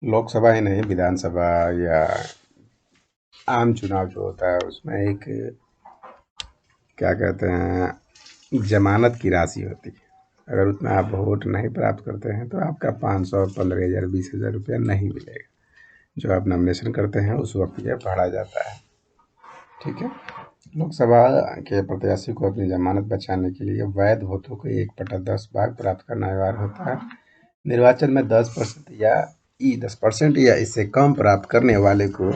लोकसभा ही नहीं, विधानसभा या आम चुनाव जो होता है उसमें एक क्या कहते हैं, जमानत की राशि होती है। अगर उतना आप वोट नहीं प्राप्त करते हैं तो आपका 500, 15,000, 20,000 रुपया नहीं मिलेगा। जो आप नॉमिनेशन करते हैं उस वक्त ये बढ़ा जाता है। ठीक है। लोकसभा के प्रत्याशी को अपनी जमानत बचाने के लिए वैध वोटों को 1/10 भाग प्राप्त करना अनिवार्य होता है। निर्वाचन में 10% या इससे कम प्राप्त करने वाले को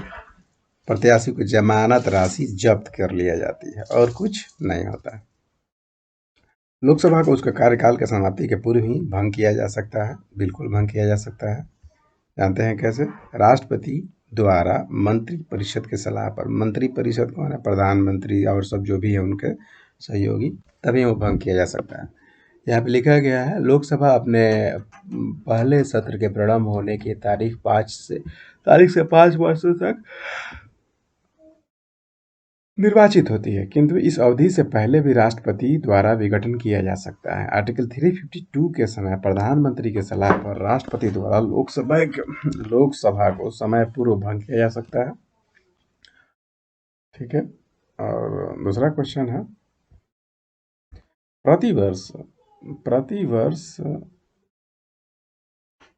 प्रत्याशी को जमानत राशि जब्त कर लिया जाती है और कुछ नहीं होता है। लोकसभा को उसके कार्यकाल के समाप्ति के पूर्व ही भंग किया जा सकता है। बिल्कुल भंग किया जा सकता है। जानते हैं कैसे? राष्ट्रपति द्वारा मंत्री परिषद के सलाह पर। मंत्री परिषद कौन है? प्रधानमंत्री और सब जो भी है उनके सहयोगी, तभी वो भंग किया जा सकता है। यहाँ पे लिखा गया है, लोकसभा अपने पहले सत्र के प्रारंभ होने की तारीख से 5 वर्षों तक निर्वाचित होती है, किंतु इस अवधि से पहले भी राष्ट्रपति द्वारा विघटन किया जा सकता है। आर्टिकल 352 के समय प्रधानमंत्री की सलाह पर राष्ट्रपति द्वारा लोकसभा को समय पूर्व भंग किया जा सकता है। ठीक है। और दूसरा क्वेश्चन है, प्रतिवर्ष प्रतिवर्ष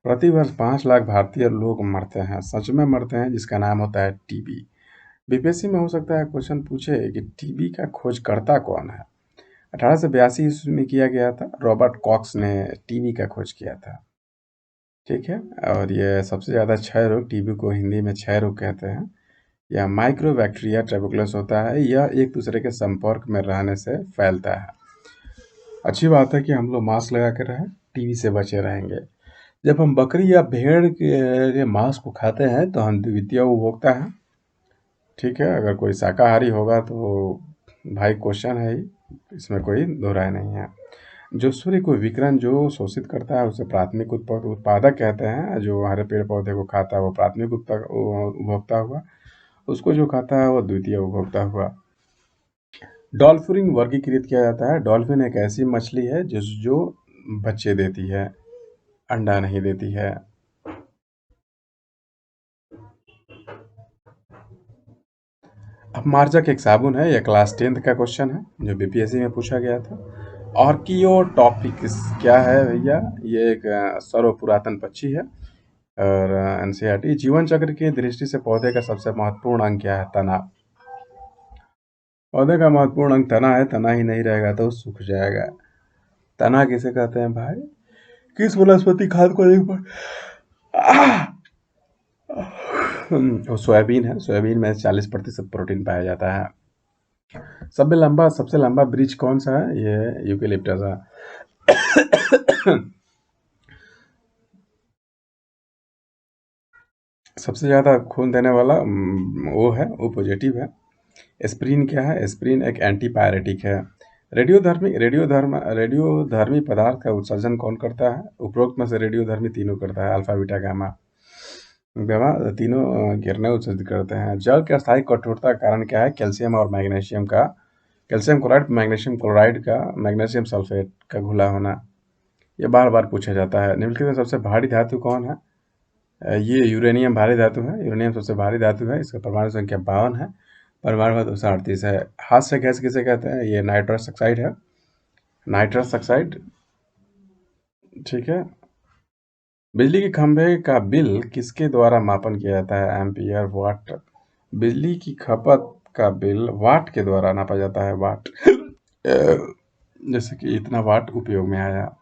प्रतिवर्ष 5 लाख भारतीय लोग मरते हैं, सच में मरते हैं, जिसका नाम होता है टीबी। बीपीएससी में हो सकता है क्वेश्चन पूछे कि टीबी का खोजकर्ता कौन है। 1882 ईस्वी में किया गया था। रॉबर्ट कॉक्स ने टीबी का खोज किया था। ठीक है। और ये सबसे ज़्यादा क्षय रोग, टीबी को हिंदी में क्षय रोग कहते हैं, यह माइक्रोबैक्टीरिया ट्यूबरकुलोसिस होता है। यह एक दूसरे के संपर्क में रहने से फैलता है। अच्छी बात है कि हम लोग मास्क लगा कर रहें, टीबी से बचे रहेंगे। जब हम बकरी या भेड़ के मांस को खाते हैं तो हम द्वितीय उपभोक्ता हैं। ठीक है। अगर कोई शाकाहारी होगा तो भाई क्वेश्चन है ही, इसमें कोई दो राय नहीं है। जो सूर्य को विकिरण जो शोषित करता है उसे प्राथमिक उत्पादक कहते हैं। जो हरे पेड़ पौधे को खाता है वो प्राथमिक उपभोक्ता हुआ, उसको जो खाता है वो द्वितीय उपभोक्ता हुआ। डॉल्फिन वर्गीकृत किया जाता है। डॉल्फिन एक ऐसी मछली है जो बच्चे देती है, अंडा नहीं देती है। अपमार्जक एक साबुन है। यह क्लास 10th का क्वेश्चन है जो बीपीएससी में पूछा गया था। ऑर्कियोटॉपिक्स क्या है भैया? ये एक सर्व पुरातन पक्षी है। और एनसीईआरटी जीवन चक्र की दृष्टि से पौधे का सबसे महत्वपूर्ण अंग क्या है? तना। पौधे का महत्वपूर्ण अंग तना है। तना ही नहीं रहेगा तो सूख जाएगा। तना किसे कहते हैं भाई? किस वनस्पति खाद को एक बार वो सोयाबीन है। सोयाबीन में 40% प्रोटीन पाया जाता है। सबसे लंबा ब्रिज कौन सा है? ये यूकेलिप्टस है। सबसे ज़्यादा खून देने वाला वो है, वो पॉजिटिव है। एस्प्रिन क्या है? एस्प्रिन एक एंटीपायरेटिक है। रेडियोधर्मी पदार्थ का उत्सर्जन कौन करता है? उपरोक्त में से रेडियोधर्मी तीनों करता है, अल्फा बीटा गामा। गामा तीनों किरणें उत्सर्जित करते हैं। जल के अस्थायी कठोरता का कारण क्या है? कैल्शियम और मैग्नीशियम का, कैल्शियम क्लोराइड, मैग्नीशियम क्लोराइड का, मैग्नीशियम सल्फेट का घुला होना। ये बार बार पूछा जाता है। निम्नलिखित में सबसे भारी धातु कौन है? ये यूरेनियम भारी धातु है। यूरेनियम सबसे भारी धातु है। इसका परमाणु संख्या 52 है। परमाणु 238 है। हास्य गैस किसे कहते हैं? ये नाइट्रस ऑक्साइड है। Nitrous oxide. ठीक है। बिजली के खंभे का बिल किसके द्वारा मापन किया जाता है? एम्पियर, वाट। बिजली की खपत का बिल वाट के द्वारा नापा जाता है, वाट। जैसे कि इतना वाट उपयोग में आया।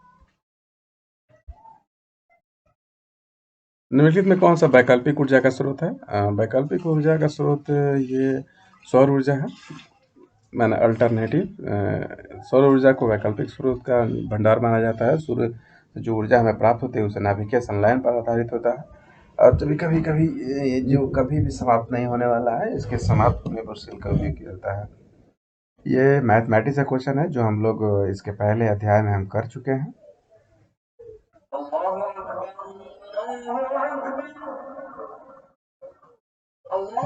निम्नलिखित में कौन सा वैकल्पिक ऊर्जा का स्रोत है? वैकल्पिक ऊर्जा का स्रोत ये सौर ऊर्जा है। मैंने अल्टरनेटिव सौर ऊर्जा को वैकल्पिक स्रोत का भंडार माना जाता है। सूर्य से जो ऊर्जा हमें प्राप्त होती है उसे नाभिकीय संलयन पर आधारित होता है। और कभी कभी ये जो कभी भी समाप्त नहीं होने वाला है, इसके समाप्त होने पर सेल का उपयोग किया जाता है। ये मैथमेटिक्स का क्वेश्चन है जो हम लोग इसके पहले अध्याय में हम कर चुके हैं।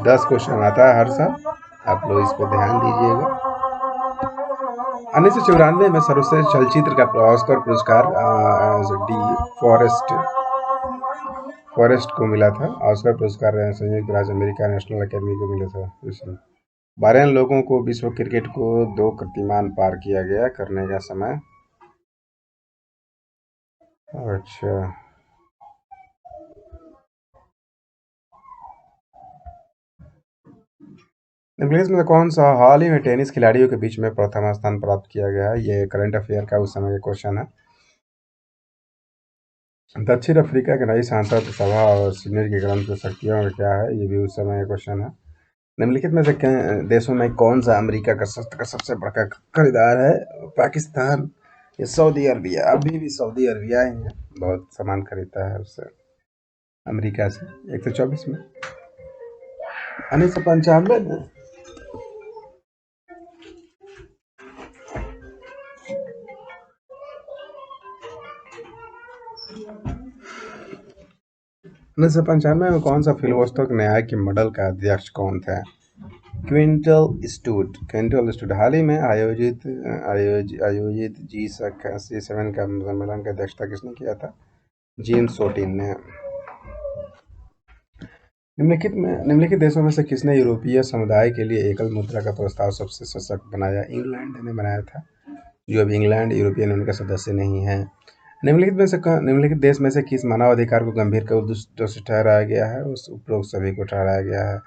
10 क्वेश्चन आता है हर साल, आप लोग इस पर ध्यान दीजिएगा। 1994 में सर्वश्रेष्ठ चलचित्र का ऑस्कर पुरस्कार डी फॉरेस्ट फॉरेस्ट को मिला था। ऑस्कर पुरस्कार संयुक्त राज्य अमेरिका नेशनल अकेडमी को मिला था इसमें। 12 लोगों को विश्व क्रिकेट को 2 कीर्तिमान पार किया गया करने का समय। अच्छा, निम्नलिखित में कौन सा हाल ही में टेनिस खिलाड़ियों के बीच में प्रथम स्थान प्राप्त किया गया है? ये करंट अफेयर का उस समय का क्वेश्चन है। दक्षिण अफ्रीका के नई सांसद सभा और सीनेट की ग्रंथ शक्तियों का क्या है? ये भी उस समय का क्वेश्चन है। निम्नलिखित में से देशों में कौन सा अमेरिका का शस्त्र का सबसे बड़ा खरीदार है? पाकिस्तान या सऊदी अरबिया? अभी भी सऊदी अरबिया ही है, बहुत सामान खरीदता है उससे, अमेरिका से। 124 में, 1995 में। उन्नीस सौ पंचानवे में कौन सा फिलिस्तीन के न्याय के मॉडल का अध्यक्ष कौन थे? क्विंटल ईस्टवुड हाल ही में आयोजित G7 का सम्मेलन की अध्यक्षता किसने किया था? जेम्स शोटिन ने। निम्नलिखित देशों में से किसने यूरोपीय समुदाय के लिए एकल मुद्रा का प्रस्ताव सबसे सशक्त बनाया? इंग्लैंड ने बनाया था, जो अब इंग्लैंड यूरोपियन यूनियन का सदस्य नहीं है। निम्नलिखित देश में से किस मानवाधिकार को गंभीर कर दोषी ठहराया गया है? उस उपरोक्त सभी को ठहराया गया है।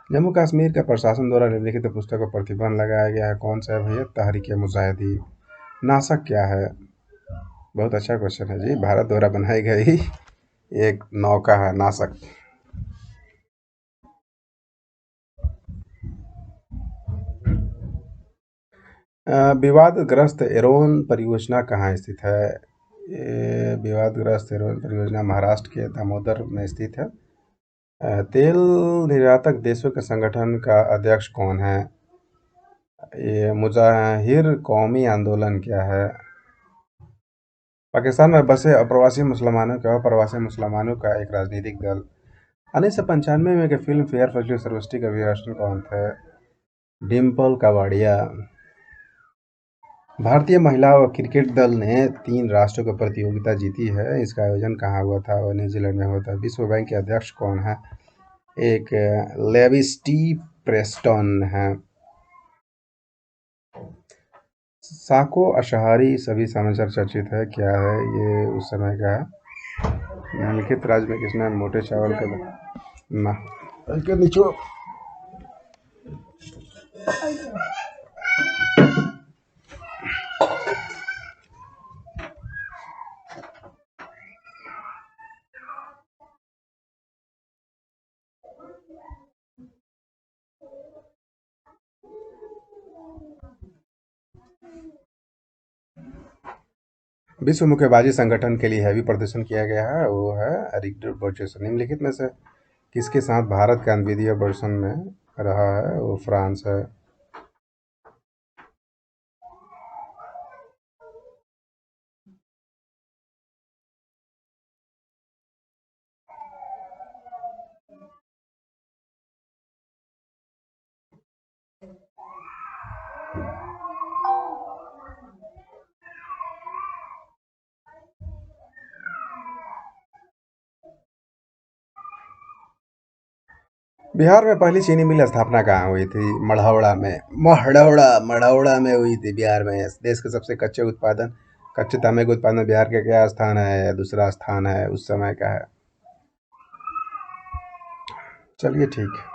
जम्मू कश्मीर का प्रशासन द्वारा निम्नलिखित पुस्तक पर प्रतिबंध लगाया गया है, कौन सा है भैया? तहरीक मुजाहिदीन। नासक क्या है? बहुत अच्छा क्वेश्चन है जी। भारत द्वारा बनाई गई एक नौका है नासक। विवादग्रस्त एरोन परियोजना कहाँ स्थित है? विवादग्रस्त एरोन परियोजना महाराष्ट्र के दामोदर में स्थित है। तेल निर्यातक देशों के संगठन का अध्यक्ष कौन है? ये मुजाहिर कौमी आंदोलन क्या है? पाकिस्तान में बसे अप्रवासी मुसलमानों का एक राजनीतिक दल। 1995 में फिल्म फेयर फेस्टिवल सर्वश्रेष्ठ अभिनेत्री कौन थे? डिम्पल कपाड़िया। भारतीय महिला क्रिकेट दल ने 3 राष्ट्रों की प्रतियोगिता जीती है। इसका आयोजन कहाँ हुआ था? और न्यूजीलैंड में हुआ था। विश्व बैंक के अध्यक्ष कौन है? एक लेविस्टी प्रेस्टन है। साको अशाहरी सभी समाचार चर्चित है, क्या है? ये उस समय का है। निम्नलिखित राज्य में किसने मोटे चावल के ना नीचो विश्व मुक्केबाजी संगठन के लिए हैवी प्रदर्शन किया गया है, वो है एरिक बर्चेसन। निम्नलिखित में से किसके साथ भारत का अद्वितीय प्रदर्शन में रहा है? वो फ्रांस है। बिहार में पहली चीनी मिल स्थापना कहाँ हुई थी? मढ़ौड़ा में हुई थी बिहार में। देश के सबसे कच्चे तांबे के उत्पादन में बिहार का क्या स्थान है? दूसरा स्थान है, उस समय का है। चलिए ठीक है।